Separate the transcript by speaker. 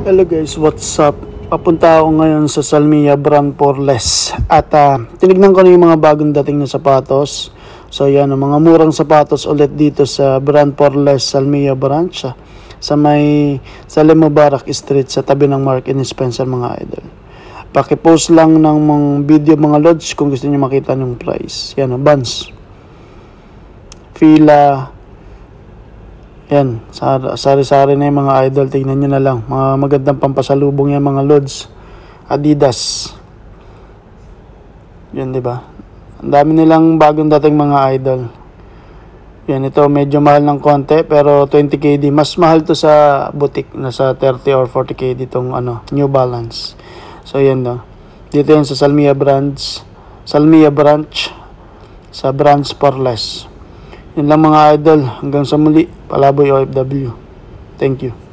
Speaker 1: Hello guys, what's up? Papunta ako ngayon sa Salmiya brand for less. At tinignan ko na yung mga bagong dating na sapatos. So yan, mga murang sapatos ulit dito sa brand for less Salmiya branch. Sa Mubarak Street sa tabi ng Mark and Spencer mga idol. Pakipost lang ng video mga lods kung gusto niyo makita ng price. Yan, Vans. Fila. Yan, sari-sari na yung mga idol. Tingnan nyo na lang. Mga magandang pampasalubong yan mga lods. Adidas. Yan, diba? Ang dami nilang bagong dating mga idol. Yan, ito medyo mahal ng konti. Pero 20KD. Mas mahal to sa boutique. Nasa 30 or 40KD itong New Balance. So, yan no. Dito yan sa Salmiya branch. Sa branch for less. Yun lang mga idol. Hanggang sa muli. Palaboy OFW. Thank you.